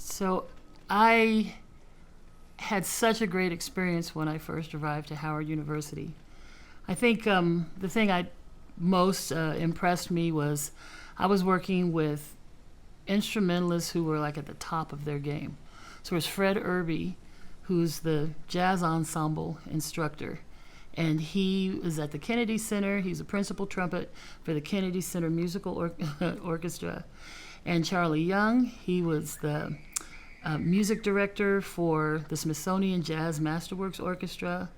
So I had such a great experience when I first arrived to Howard University. I think the thing I most impressed me was I was working with instrumentalists who were like at the top of their game. So there's Fred Irby, who's the jazz ensemble instructor, and he was at the Kennedy Center. He's a principal trumpet for the Kennedy Center Orchestra. And Charlie Young, he was the music director for the Smithsonian Jazz Masterworks Orchestra.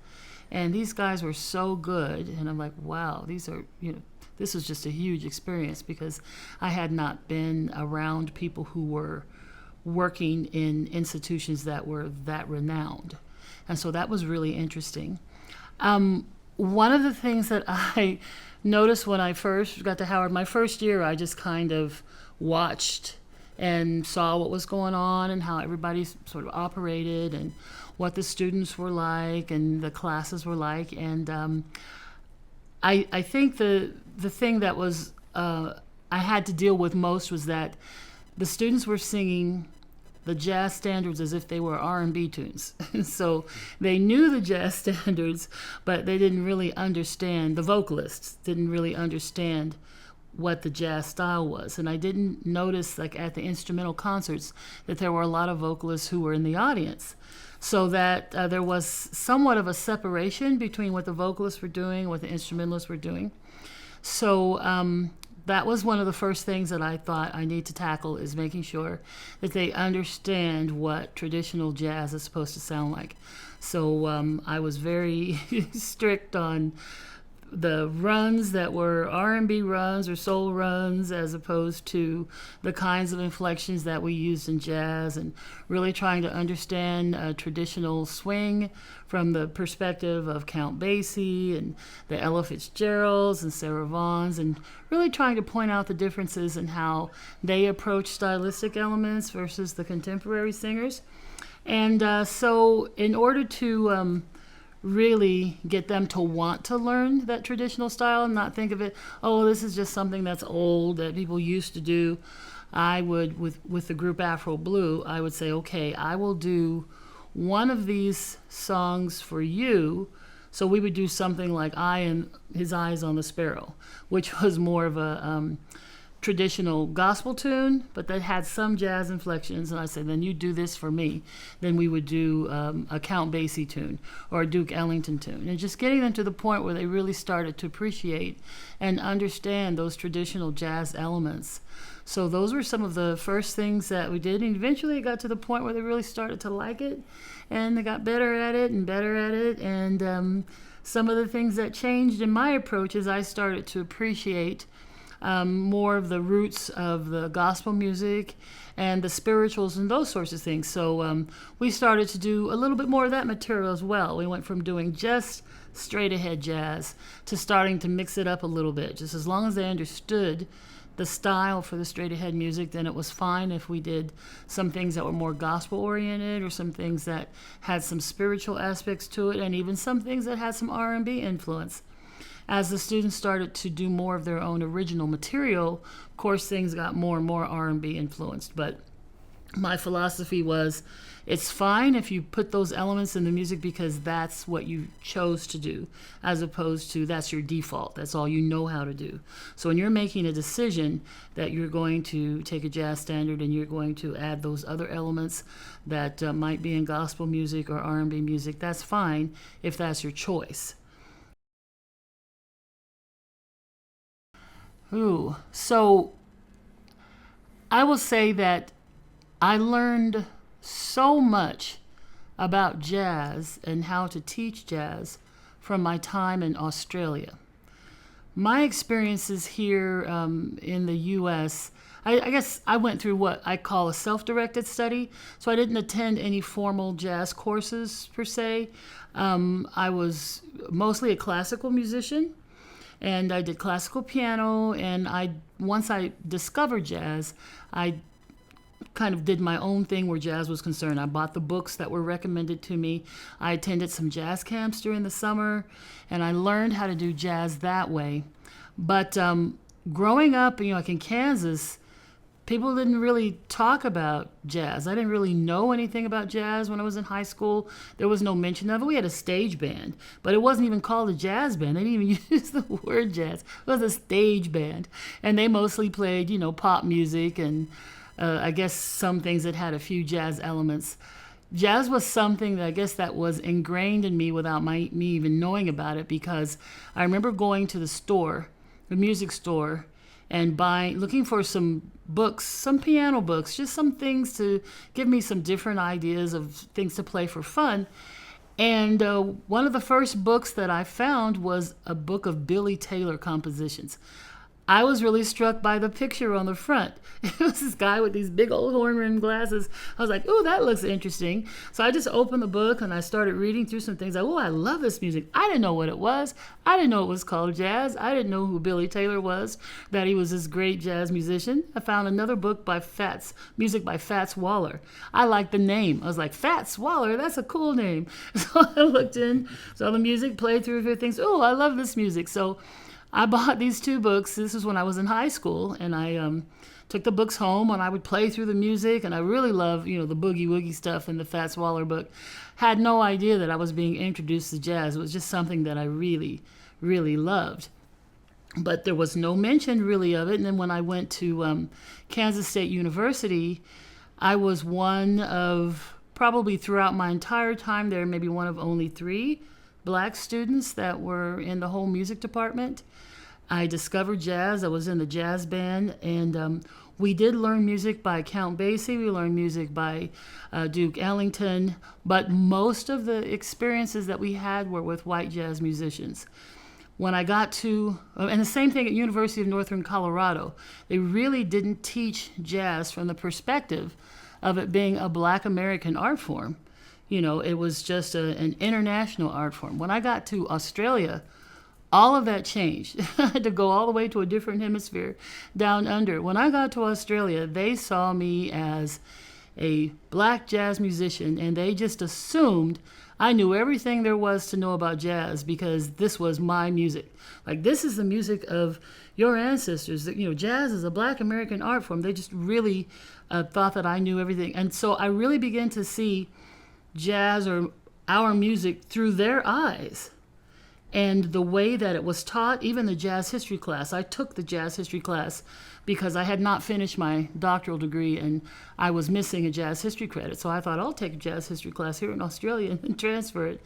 And these guys were so good. And I'm like, wow, this was just a huge experience because I had not been around people who were working in institutions that were that renowned. And so that was really interesting. One of the things that I noticed when I first got to Howard, my first year, I just kind of watched and saw what was going on and how everybody sort of operated and what the students were like and the classes were like. And I think the thing that was I had to deal with most was that the students were singing the jazz standards as if they were R&B tunes. So they knew the jazz standards, but they didn't really understand, the vocalists didn't really understand what the jazz style was. And I didn't notice, like at the instrumental concerts, that there were a lot of vocalists who were in the audience. So that there was somewhat of a separation between what the vocalists were doing and what the instrumentalists were doing. So that was one of the first things that I thought I need to tackle, is making sure that they understand what traditional jazz is supposed to sound like. So I was very strict on the runs that were R&B runs or soul runs, as opposed to the kinds of inflections that we used in jazz, and really trying to understand traditional swing from the perspective of Count Basie and the Ella Fitzgeralds and Sarah Vaughan's, and really trying to point out the differences in how they approach stylistic elements versus the contemporary singers. And so in order to really get them to want to learn that traditional style and not think of it, oh, this is just something that's old that people used to do, I would, with the group Afro Blue, I would say, okay, I will do one of these songs for you. So we would do something like I and His Eyes on the Sparrow, which was more of a traditional gospel tune, but that had some jazz inflections. And I said, then you do this for me. Then we would do a Count Basie tune or a Duke Ellington tune, and just getting them to the point where they really started to appreciate and understand those traditional jazz elements. So those were some of the first things that we did, and eventually it got to the point where they really started to like it, and they got better at it and better at it. And some of the things that changed in my approach is I started to appreciate more of the roots of the gospel music and the spirituals and those sorts of things. So we started to do a little bit more of that material as well. We went from doing just straight ahead jazz to starting to mix it up a little bit. Just as long as they understood the style for the straight ahead music, then it was fine if we did some things that were more gospel oriented, or some things that had some spiritual aspects to it, and even some things that had some R&B influence. As the students started to do more of their own original material, of course, things got more and more R&B influenced. But my philosophy was, it's fine if you put those elements in the music because that's what you chose to do, as opposed to that's your default. That's all you know how to do. So when you're making a decision that you're going to take a jazz standard and you're going to add those other elements that might be in gospel music or R&B music, that's fine if that's your choice. Ooh, so I will say that I learned so much about jazz and how to teach jazz from my time in Australia. My experiences here in the U.S., I guess I went through what I call a self-directed study. So I didn't attend any formal jazz courses per se. I was mostly a classical musician, and I did classical piano, and once I discovered jazz, I kind of did my own thing where jazz was concerned. I bought the books that were recommended to me. I attended some jazz camps during the summer, and I learned how to do jazz that way. But growing up, like in Kansas, people didn't really talk about jazz. I didn't really know anything about jazz when I was in high school. There was no mention of it. We had a stage band, but it wasn't even called a jazz band. They didn't even use the word jazz. It was a stage band. And they mostly played, pop music and I guess some things that had a few jazz elements. Jazz was something that I guess that was ingrained in me without me even knowing about it, because I remember going to the music store, and looking for some books, some piano books, just some things to give me some different ideas of things to play for fun. And one of the first books that I found was a book of Billy Taylor compositions. I was really struck by the picture on the front. It was this guy with these big old horn-rimmed glasses. I was like, "Ooh, that looks interesting." So I just opened the book and I started reading through some things. Like, "Oh, I love this music." I didn't know what it was. I didn't know it was called jazz. I didn't know who Billy Taylor was, that he was this great jazz musician. I found another book by music by Fats Waller. I liked the name. I was like, "Fats Waller, that's a cool name." So I looked in, saw the music, played through a few things. "Oh, I love this music." So I bought these 2 books. This was when I was in high school, and I took the books home, and I would play through the music, and I really love, the boogie woogie stuff in the Fats Waller book. Had no idea that I was being introduced to jazz. It was just something that I really, really loved. But there was no mention really of it. And then when I went to Kansas State University, I was one of, probably throughout my entire time there, maybe one of only 3 black students that were in the whole music department. I discovered jazz. I was in the jazz band, and we did learn music by Count Basie. We learned music by Duke Ellington, but most of the experiences that we had were with white jazz musicians. When I got to, and the same thing at University of Northern Colorado, they really didn't teach jazz from the perspective of it being a black American art form. It was just an international art form. When I got to Australia, all of that changed. I had to go all the way to a different hemisphere, down under. When I got to Australia, they saw me as a black jazz musician, and they just assumed I knew everything there was to know about jazz, because this was my music. Like, this is the music of your ancestors. Jazz is a black American art form. They just really thought that I knew everything. And so I really began to see jazz, or our music, through their eyes. And the way that it was taught, even the jazz history class. I took the jazz history class because I had not finished my doctoral degree and I was missing a jazz history credit. So I thought, I'll take a jazz history class here in Australia and transfer it.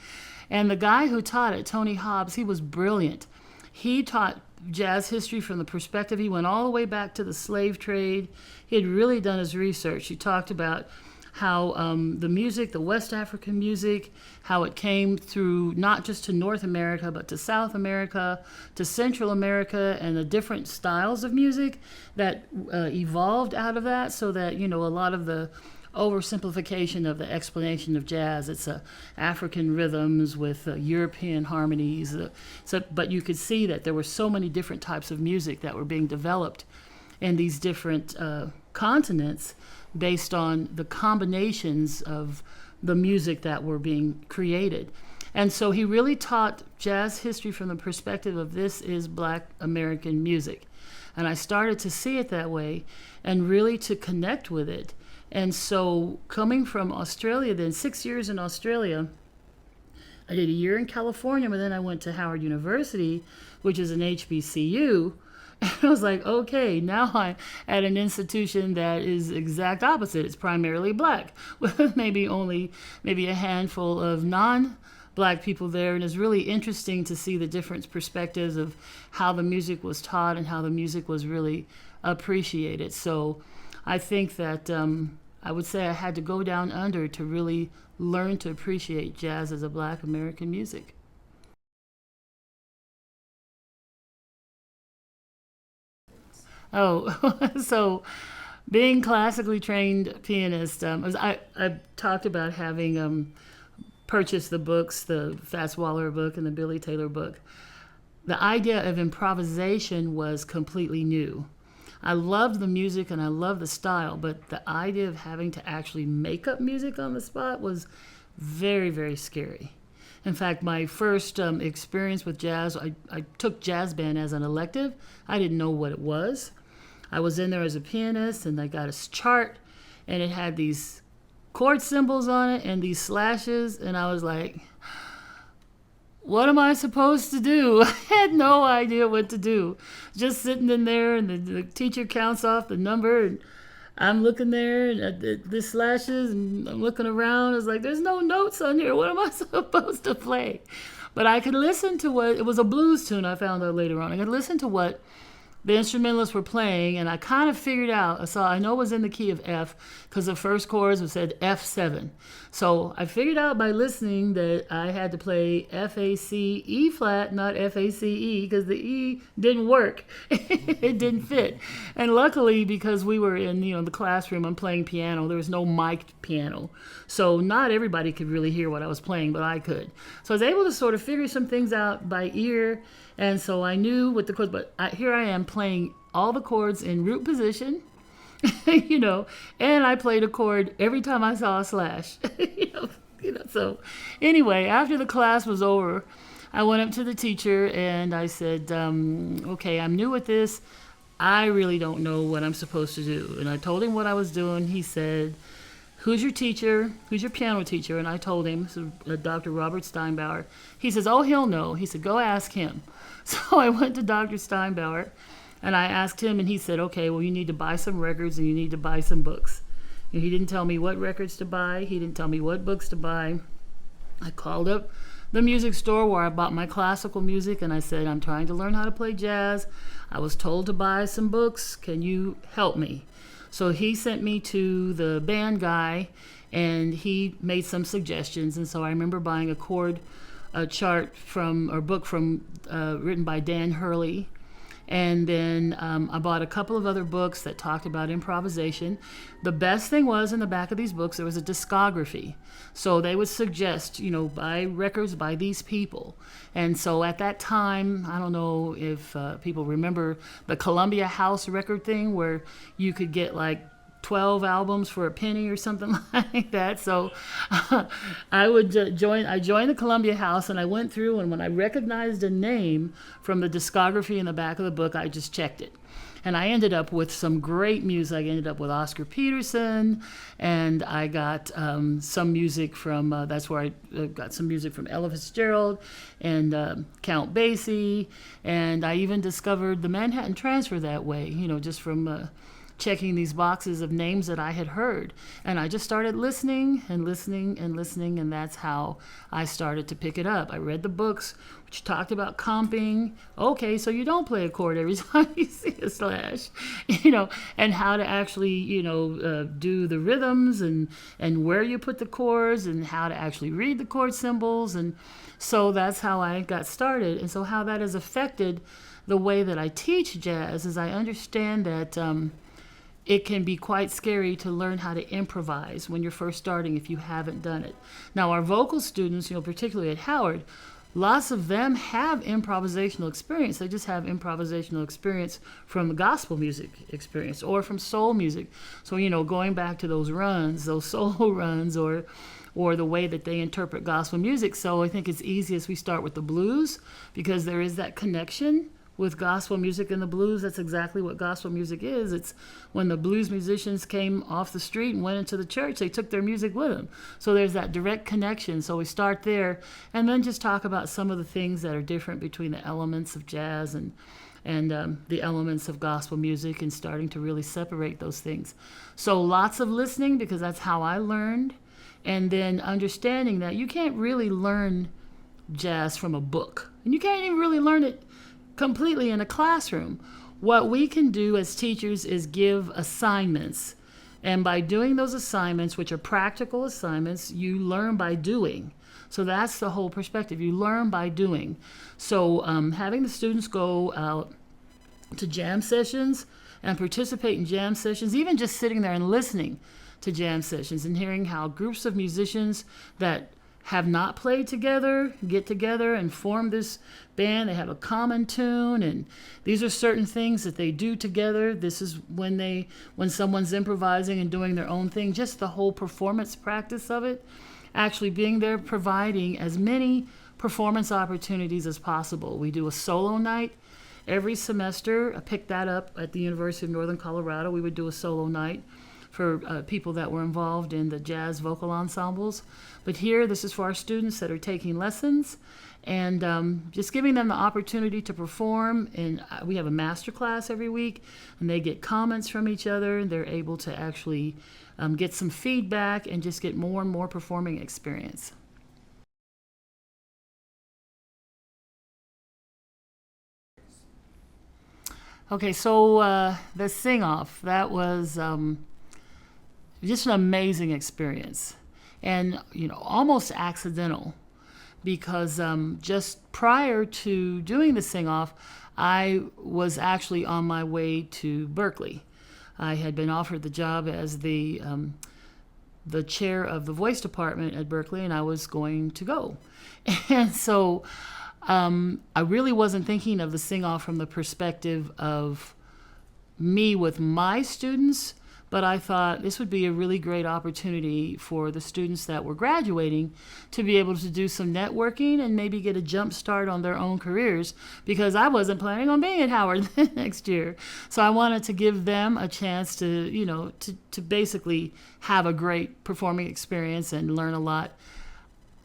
And the guy who taught it, Tony Hobbs, he was brilliant. He taught jazz history from the perspective, he went all the way back to the slave trade. He had really done his research. He talked about how the music, the West African music, how it came through not just to North America, but to South America, to Central America, and the different styles of music that evolved out of that, so that, a lot of the oversimplification of the explanation of jazz, it's African rhythms with European harmonies. But you could see that there were so many different types of music that were being developed in these different continents, based on the combinations of the music that were being created. And so he really taught jazz history from the perspective of, this is black American music. And I started to see it that way and really to connect with it. And so coming from Australia, then 6 years in Australia, I did a year in California, but then I went to Howard University, which is an HBCU. And I was like, okay, now I'm at an institution that is exact opposite. It's primarily black, with maybe a handful of non-black people there. And it's really interesting to see the different perspectives of how the music was taught and how the music was really appreciated. So I think that I would say I had to go down under to really learn to appreciate jazz as a black American music. Oh, so being classically trained pianist, I talked about having purchased the books, the Fats Waller book and the Billy Taylor book. The idea of improvisation was completely new. I loved the music and I loved the style, but the idea of having to actually make up music on the spot was very, very scary. In fact, my first experience with jazz, I took jazz band as an elective. I didn't know what it was. I was in there as a pianist, and I got a chart, and it had these chord symbols on it and these slashes, and I was like, what am I supposed to do? I had no idea what to do. Just sitting in there, and the teacher counts off the number, and I'm looking there, and the slashes, and I'm looking around. It's like, there's no notes on here. What am I supposed to play? But I could listen to what, it was a blues tune I found out later on. I could listen to what the instrumentalists were playing, and I kind of figured out, so I know it was in the key of F, because the first chorus was said F7. So I figured out by listening that I had to play F-A-C, E flat, not F-A-C-E, because the E didn't work. It didn't fit. And luckily, because we were in, the classroom, I'm playing piano, there was no mic'd piano. So not everybody could really hear what I was playing, but I could. So I was able to sort of figure some things out by ear. And so I knew what the chords, but here I am playing all the chords in root position, and I played a chord every time I saw a slash, So anyway, after the class was over, I went up to the teacher and I said, okay, I'm new at this. I really don't know what I'm supposed to do. And I told him what I was doing. He said, who's your teacher? Who's your piano teacher? And I told him, so, Dr. Robert Steinbauer. He says, oh, he'll know. He said, go ask him. So I went to Dr. Steinbauer, and I asked him, and he said, okay, well, you need to buy some records, and you need to buy some books. And he didn't tell me what records to buy. He didn't tell me what books to buy. I called up the music store where I bought my classical music, and I said, I'm trying to learn how to play jazz. I was told to buy some books. Can you help me? So he sent me to the band guy, and he made some suggestions. And so I remember buying a chart book written by Dan Hurley. And then I bought a couple of other books that talked about improvisation. The best thing was, in the back of these books, there was a discography. So they would suggest, buy records by these people. And so at that time, I don't know if people remember the Columbia House record thing, where you could get like 12 albums for a penny or something like that. So I joined the Columbia House, and I went through, and when I recognized a name from the discography in the back of the book, I just checked it. And I ended up with some great music. I ended up with Oscar Peterson, and I got some music from, that's where I got some music from Ella Fitzgerald and Count Basie. And I even discovered the Manhattan Transfer that way, just from checking these boxes of names that I had heard. And I just started listening and listening and listening, and that's how I started to pick it up. I read the books which talked about comping. Okay, so you don't play a chord every time you see a slash, and how to actually, do the rhythms and where you put the chords and how to actually read the chord symbols. And so that's how I got started. And so how that has affected the way that I teach jazz is I understand that it can be quite scary to learn how to improvise when you're first starting if you haven't done it. Now, our vocal students, particularly at Howard, lots of them have improvisational experience. They just have improvisational experience from the gospel music experience or from soul music. So, going back to those soul runs, or the way that they interpret gospel music. So I think it's easiest we start with the blues, because there is that connection with gospel music and the blues. That's exactly what gospel music is. It's when the blues musicians came off the street and went into the church, they took their music with them. So there's that direct connection. So we start there, and then just talk about some of the things that are different between the elements of jazz and the elements of gospel music, and starting to really separate those things. So lots of listening, because that's how I learned, and then understanding that you can't really learn jazz from a book, and you can't even really learn it completely in a classroom. What we can do as teachers is give assignments. And by doing those assignments, which are practical assignments, you learn by doing. So that's the whole perspective. You learn by doing. So having the students go out to jam sessions and participate in jam sessions, even just sitting there and listening to jam sessions and hearing how groups of musicians that have not played together get together and form this band. They have a common tune, and these are certain things that they do together. This is when someone's improvising and doing their own thing, just the whole performance practice of it, actually being there, providing as many performance opportunities as possible. We do a solo night, every semester, I picked that up at the University of Northern Colorado. We would do a solo night for people that were involved in the jazz vocal ensembles. But here, this is for our students that are taking lessons and just giving them the opportunity to perform. And we have a master class every week, and they get comments from each other. They're able to actually get some feedback and just get more and more performing experience. Okay, so the sing-off, that was just an amazing experience, and almost accidental, because just prior to doing the sing-off, I was actually on my way to Berkeley. I had been offered the job as the chair of the voice department at Berkeley, and I was going to go. And so I really wasn't thinking of the sing-off from the perspective of me with my students, but I thought this would be a really great opportunity for the students that were graduating to be able to do some networking and maybe get a jump start on their own careers, because I wasn't planning on being at Howard next year. So I wanted to give them a chance to, to basically have a great performing experience and learn a lot.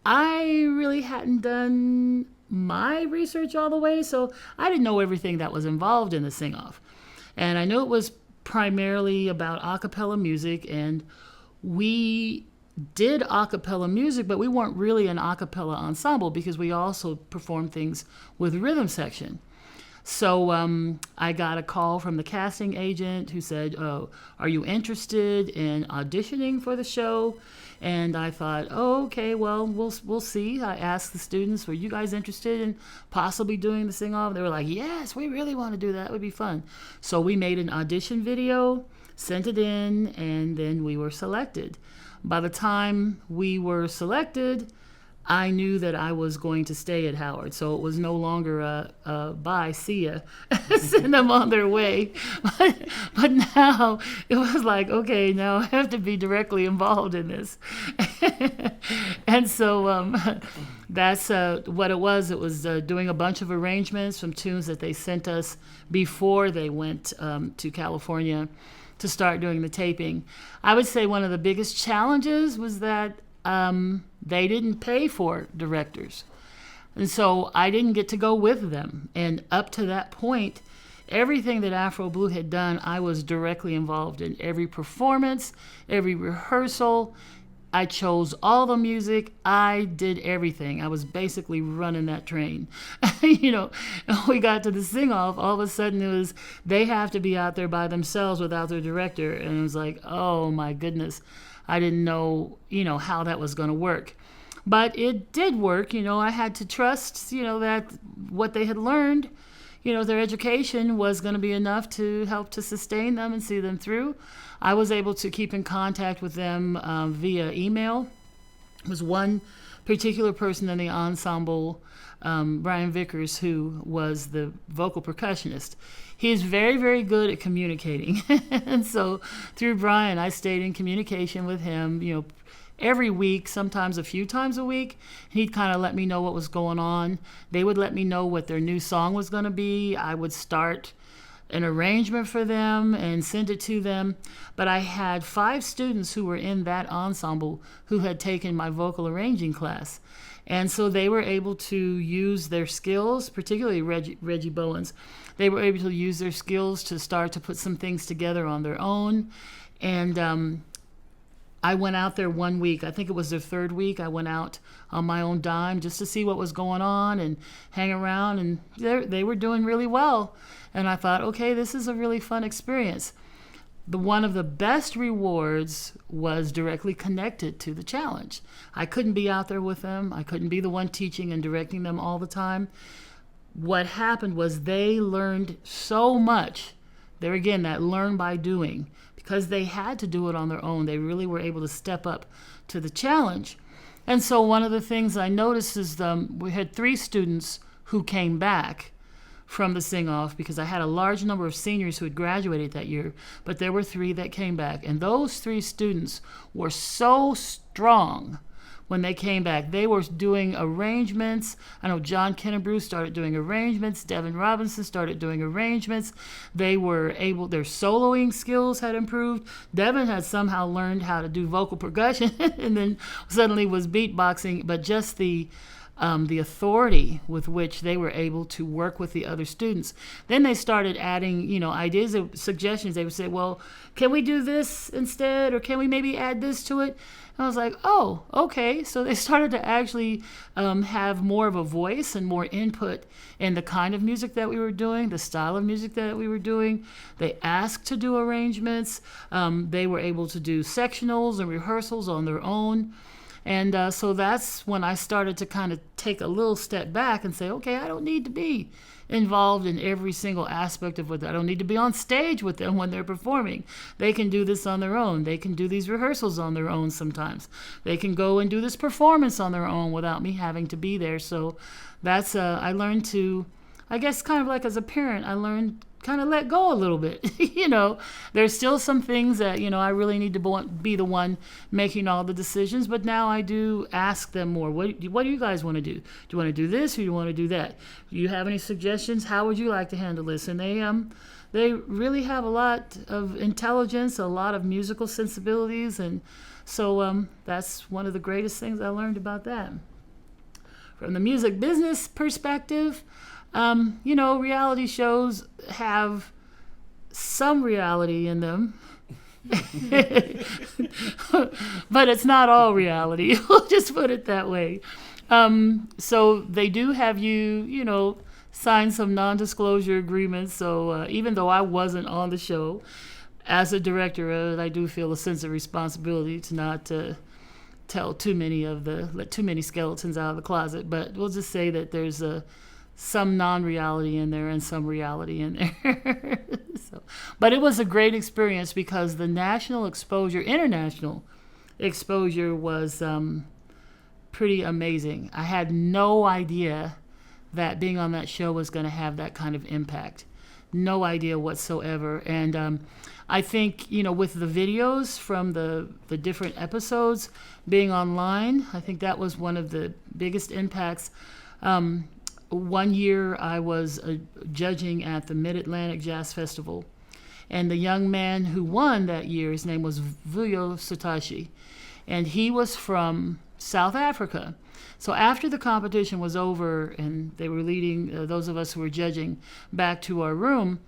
I really hadn't done my research all the way, so I didn't know everything that was involved in the sing-off. And I knew it was primarily about a cappella music, and we did a cappella music, but we weren't really an a cappella ensemble because we also performed things with rhythm section. So I got a call from the casting agent who said, "Oh, are you interested in auditioning for the show?" And I thought, "Oh, okay, well, we'll see." I asked the students, "Were you guys interested in possibly doing the sing-off?" They were like, "Yes, we really want to do that. It would be fun." So we made an audition video, sent it in, and then we were selected. By the time we were selected, I knew that I was going to stay at Howard, so it was no longer a bye, see ya, send them on their way. But now it was like, okay, now I have to be directly involved in this. And so that's what it was. It was doing a bunch of arrangements from tunes that they sent us before they went to California to start doing the taping. I would say one of the biggest challenges was that they didn't pay for directors. And so I didn't get to go with them. And up to that point, everything that Afro Blue had done, I was directly involved in. Every performance, every rehearsal. I chose all the music. I did everything. I was basically running that train. We got to the sing-off, all of a sudden it was, they have to be out there by themselves without their director. And it was like, oh my goodness. I didn't know, how that was going to work. But it did work. I had to trust, that what they had learned, their education was going to be enough to help to sustain them and see them through. I was able to keep in contact with them via email. There was one particular person in the ensemble, Brian Vickers, who was the vocal percussionist. He's very, very good at communicating. And so through Brian, I stayed in communication with him, every week, sometimes a few times a week. He'd kind of let me know what was going on. They would let me know what their new song was going to be. I would start an arrangement for them and send it to them. But I had 5 students who were in that ensemble who had taken my vocal arranging class. And so they were able to use their skills, particularly Reggie Bowens. They were able to use their skills to start to put some things together on their own. And I went out there one week. I think it was their 3rd week. I went out on my own dime just to see what was going on and hang around. And they were doing really well. And I thought, okay, this is a really fun experience. One of the best rewards was directly connected to the challenge. I couldn't be out there with them. I couldn't be the one teaching and directing them all the time. What happened was they learned so much. There again, that learn by doing. Because they had to do it on their own, they really were able to step up to the challenge. And so one of the things I noticed is we had 3 students who came back from the sing-off, because I had a large number of seniors who had graduated that year, but there were 3 that came back. And those 3 students were so strong when they came back. They were doing arrangements. I know John Kennebrew started doing arrangements. Devin Robinson started doing arrangements. They were able, their soloing skills had improved. Devin had somehow learned how to do vocal percussion and then suddenly was beatboxing, but just the authority with which they were able to work with the other students. Then they started adding, ideas, suggestions. They would say, well, can we do this instead? Or can we maybe add this to it? And I was like, oh, okay. So they started to actually have more of a voice and more input in the kind of music that we were doing, the style of music that we were doing. They asked to do arrangements. They were able to do sectionals and rehearsals on their own. And so that's when I started to kind of take a little step back and say, okay, I don't need to be involved in every single aspect of what I don't need to be on stage with them when they're performing. They can do this on their own. They can do these rehearsals on their own sometimes. They can go and do this performance on their own without me having to be there. So that's, I learned to, I guess kind of like as a parent, I learned kind of let go a little bit. There's still some things that, I really need to be the one making all the decisions, but now I do ask them more. What do you guys want to do? Do you want to do this or do you want to do that? Do you have any suggestions? How would you like to handle this? And they really have a lot of intelligence, a lot of musical sensibilities, and so that's one of the greatest things I learned about that. From the music business perspective, reality shows have some reality in them, but it's not all reality. We'll just put it that way. So they do have you, sign some non-disclosure agreements. So even though I wasn't on the show, as a director of it, I do feel a sense of responsibility to not let too many skeletons out of the closet. But we'll just say that there's some non-reality in there and some reality in there. But it was a great experience because the international exposure was pretty amazing. I had no idea that being on that show was going to have that kind of impact. No idea whatsoever. And I think, with the videos from the different episodes being online, I think that was one of the biggest impacts. One year I was judging at the Mid-Atlantic Jazz Festival, and the young man who won that year, his name was Vuyo Satoshi, and he was from South Africa. So after the competition was over and they were leading those of us who were judging back to our room,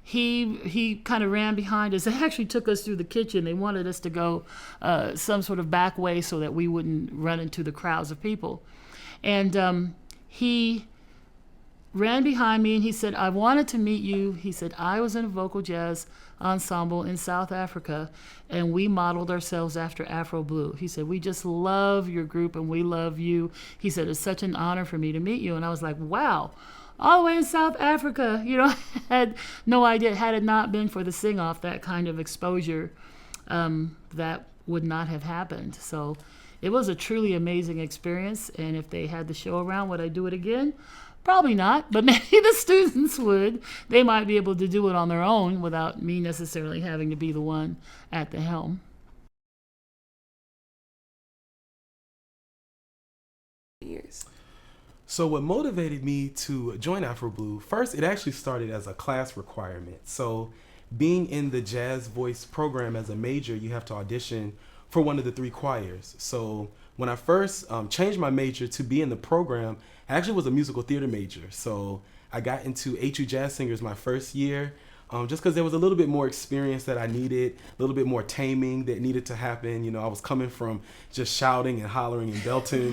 he kind of ran behind us. They actually took us through the kitchen. They wanted us to go some sort of back way so that we wouldn't run into the crowds of people. And he ran behind me and he said, I wanted to meet you. He said, I was in a vocal jazz ensemble in South Africa and we modeled ourselves after Afro Blue. He said, we just love your group and we love you. He said, it's such an honor for me to meet you. And I was like, wow, all the way in South Africa. I had no idea. Had it not been for the sing-off, that kind of exposure, that would not have happened. So it was a truly amazing experience. And if they had the show around, would I do it again? Probably not, but maybe the students would. They might be able to do it on their own without me necessarily having to be the one at the helm. Years. So what motivated me to join Afro Blue, first, it actually started as a class requirement. So being in the jazz voice program as a major, you have to audition for one of the 3 choirs. So when I first changed my major to be in the program, I actually was a musical theater major. So I got into HU Jazz Singers my first year, just because there was a little bit more experience that I needed, a little bit more taming that needed to happen. I was coming from just shouting and hollering and belting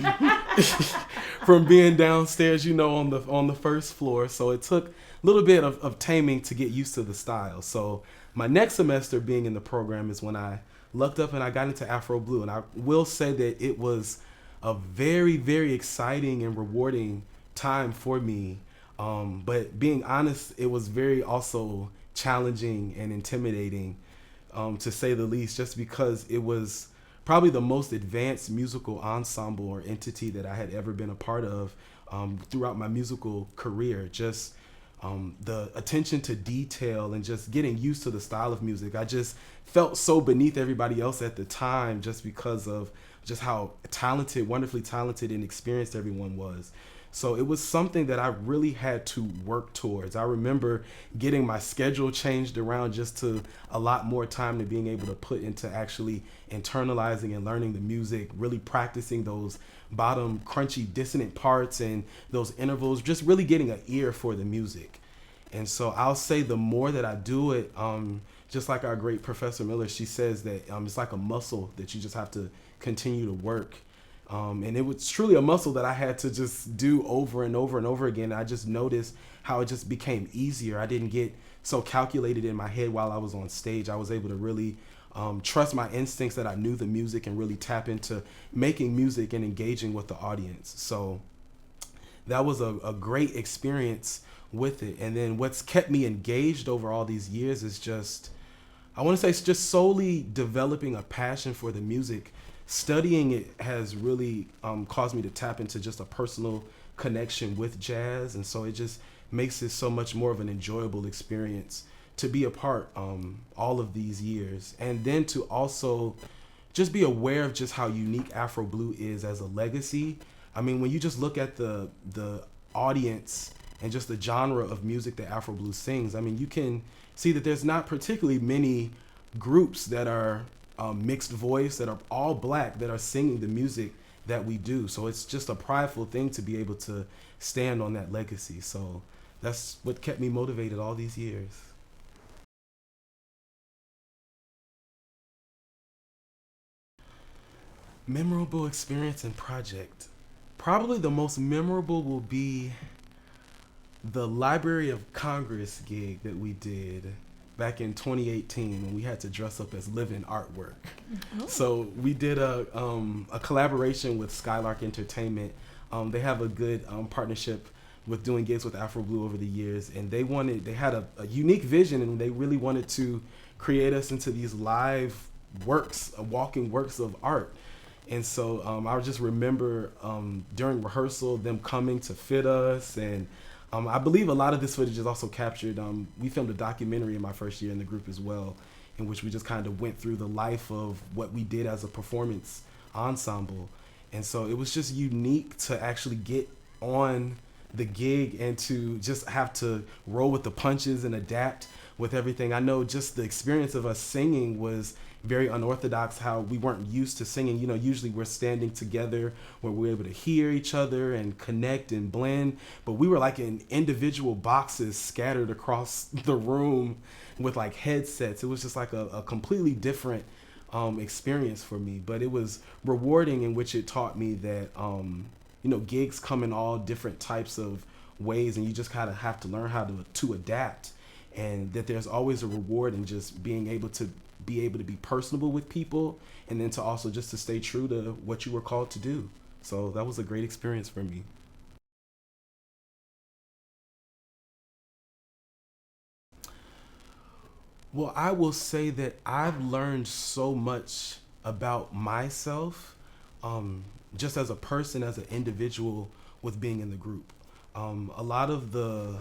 from being downstairs, on the first floor. So it took a little bit of taming to get used to the style. So my next semester being in the program is when I lucked up and I got into Afro Blue. And I will say that it was a very, very exciting and rewarding time for me. But being honest, it was very also challenging and intimidating, to say the least, just because it was probably the most advanced musical ensemble or entity that I had ever been a part of throughout my musical career. Just the attention to detail and just getting used to the style of music. I just felt so beneath everybody else at the time just because of just how talented, wonderfully talented and experienced everyone was. So it was something that I really had to work towards. I remember getting my schedule changed around just to a lot more time to being able to put into actually internalizing and learning the music, really practicing those bottom crunchy dissonant parts and those intervals, just really getting an ear for the music. And so I'll say the more that I do it, just like our great Professor Miller, she says that it's like a muscle that you just have to continue to work. And it was truly a muscle that I had to just do over and over and over again. I just noticed how it just became easier. I didn't get so calculated in my head while I was on stage. I was able to really trust my instincts that I knew the music and really tap into making music and engaging with the audience. So that was a great experience with it. And then what's kept me engaged over all these years is just, I want to say it's just solely developing a passion for the music. Studying it has really caused me to tap into just a personal connection with jazz. And so it just makes it so much more of an enjoyable experience to be a part all of these years. And then to also just be aware of just how unique Afro Blue is as a legacy. I mean, when you just look at the audience and just the genre of music that Afro Blue sings, I mean, you can see that there's not particularly many groups that are mixed voice, that are all black, that are singing the music that we do. So it's just a prideful thing to be able to stand on that legacy. So that's what kept me motivated all these years. Memorable experience and project. Probably the most memorable will be the Library of Congress gig that we did back in 2018 when we had to dress up as living artwork. Oh. So we did a collaboration with Skylark Entertainment. They have a good partnership with doing gigs with Afro Blue over the years, and they had a unique vision, and they really wanted to create us into these live works, walking works of art. And so I just remember during rehearsal them coming to fit us, and I believe a lot of this footage is also captured. We filmed a documentary in my first year in the group as well, in which we just kind of went through the life of what we did as a performance ensemble. And so it was just unique to actually get on the gig and to just have to roll with the punches and adapt with everything. I know just the experience of us singing was very unorthodox, how we weren't used to singing. You know, usually we're standing together where we're able to hear each other and connect and blend, but we were like in individual boxes scattered across the room with like headsets. It was just like a completely different experience for me, but it was rewarding, in which it taught me that gigs come in all different types of ways, and you just kind of have to learn how to adapt, and that there's always a reward in just being able to be personable with people, and then to also just to stay true to what you were called to do. So that was a great experience for me. Well, I will say that I've learned so much about myself, just as a person, as an individual, with being in the group. A lot of the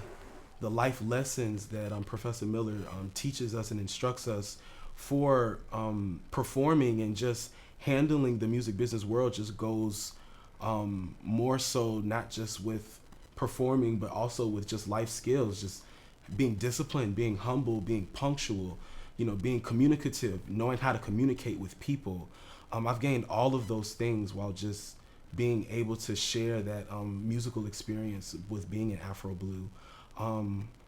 life lessons that Professor Miller teaches us and instructs us for performing and just handling the music business world just goes more so not just with performing, but also with just life skills, just being disciplined, being humble, being punctual, being communicative, knowing how to communicate with people. I've gained all of those things while just being able to share that musical experience with being in Afro Blue.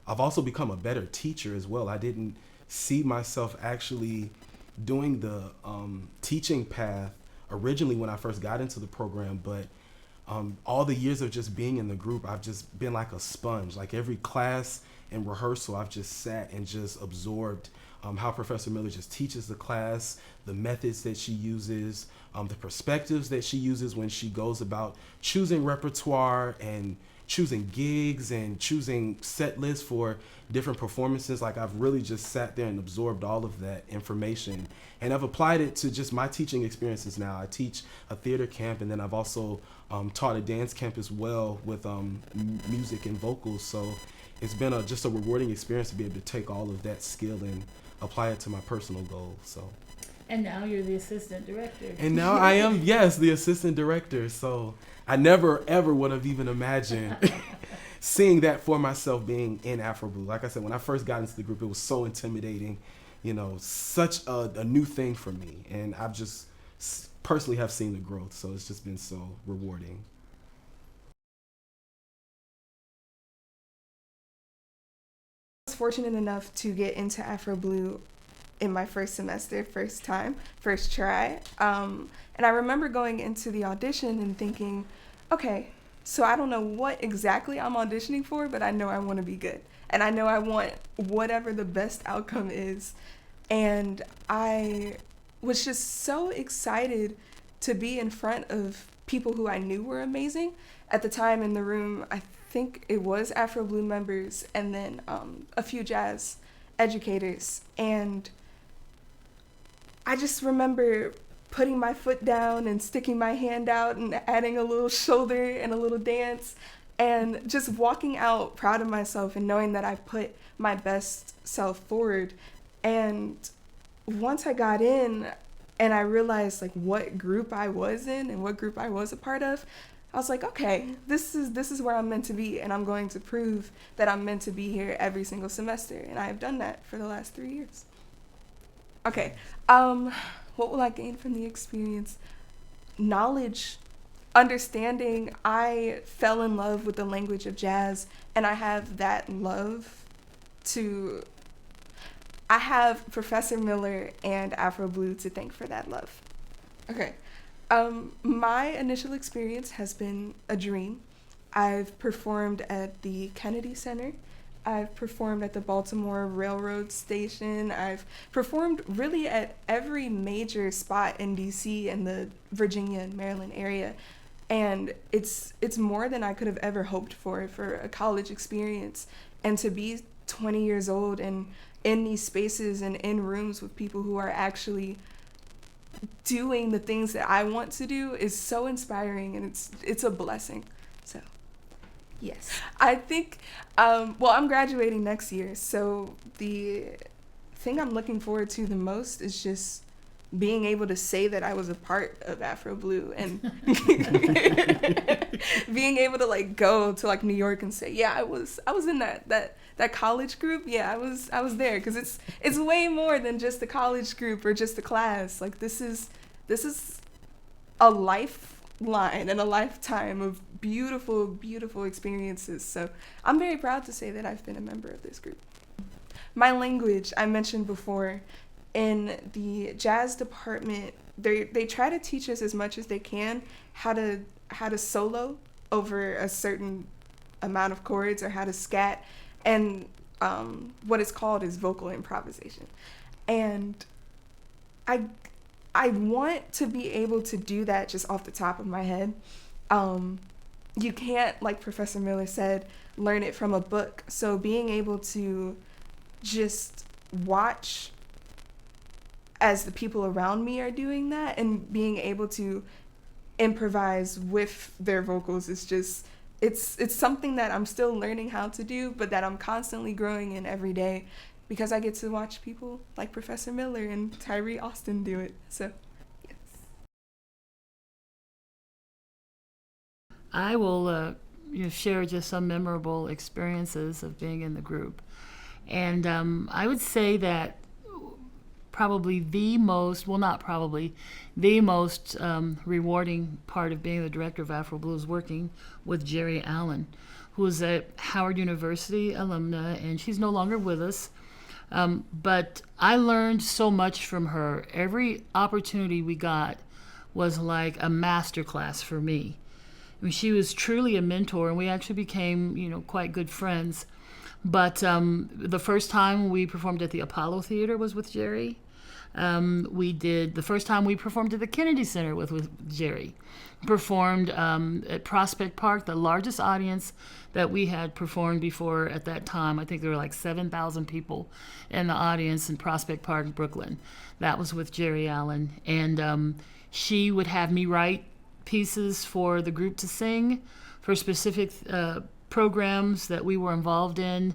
I've also become a better teacher as well. I didn't see myself actually doing the teaching path originally when I first got into the program, but all the years of just being in the group, I've just been like a sponge. Like every class and rehearsal, I've just sat and just absorbed how Professor Miller just teaches the class, the methods that she uses, the perspectives that she uses when she goes about choosing repertoire and choosing gigs and choosing set lists for different performances. Like I've really just sat there and absorbed all of that information, and I've applied it to just my teaching experiences now. I teach a theater camp, and then I've also taught a dance camp as well with music and vocals. So it's been just a rewarding experience to be able to take all of that skill and apply it to my personal goals. So And now you're the assistant director. And now I am, yes, the assistant director. So I never, ever would have even imagined seeing that for myself being in Afro Blue. Like I said, when I first got into the group, it was so intimidating, such a new thing for me. And I've just personally have seen the growth. So it's just been so rewarding. I was fortunate enough to get into Afro Blue in my first semester, first time, first try. And I remember going into the audition and thinking, okay, so I don't know what exactly I'm auditioning for, but I know I want to be good. And I know I want whatever the best outcome is. And I was just so excited to be in front of people who I knew were amazing. At the time in the room, I think it was Afro Blue members and then a few jazz educators. And I just remember putting my foot down and sticking my hand out and adding a little shoulder and a little dance and just walking out proud of myself and knowing that I put my best self forward. And once I got in and I realized like what group I was in and what group I was a part of, I was like, okay, this is where I'm meant to be, and I'm going to prove that I'm meant to be here every single semester, and I have done that for the last 3 years. Okay, what will I gain from the experience? Knowledge, understanding. I fell in love with the language of jazz, and I have that love to... I have Professor Miller and Afro Blue to thank for that love. Okay. My initial experience has been a dream. I've performed at the Kennedy Center. I've performed at the Baltimore Railroad Station. I've performed really at every major spot in DC and the Virginia and Maryland area. And it's more than I could have ever hoped for a college experience. And to be 20 years old and in these spaces and in rooms with people who are actually doing the things that I want to do is so inspiring, and it's a blessing. So yes, I think I'm graduating next year, so the thing I'm looking forward to the most is just being able to say that I was a part of Afro Blue and being able to like go to like New York and say, yeah, I was in that college group. Yeah, I was there, because it's way more than just a college group or just a class. Like this is a lifeline and a lifetime of beautiful, beautiful experiences. So I'm very proud to say that I've been a member of this group. My language, I mentioned before, in the jazz department, they try to teach us as much as they can how to solo over a certain amount of chords or how to scat, and what is called is vocal improvisation. And I want to be able to do that just off the top of my head. You can't, like Professor Miller said, learn it from a book. So being able to just watch as the people around me are doing that and being able to improvise with their vocals is just, it's something that I'm still learning how to do, but that I'm constantly growing in every day, because I get to watch people like Professor Miller and Tyree Austin do it. So yes. I will share just some memorable experiences of being in the group. And I would say that probably the most rewarding part of being the director of Afro Blue is working with Jerry Allen, who is a Howard University alumna, and she's no longer with us. But I learned so much from her. Every opportunity we got was like a master class for me. I mean, she was truly a mentor, and we actually became, quite good friends. But the first time we performed at the Apollo Theater was with Jerry. The first time we performed at the Kennedy Center with Jerry. Performed at Prospect Park, the largest audience that we had performed before at that time. I think there were like 7,000 people in the audience in Prospect Park, Brooklyn. That was with Jerry Allen. And she would have me write pieces for the group to sing for specific programs that we were involved in.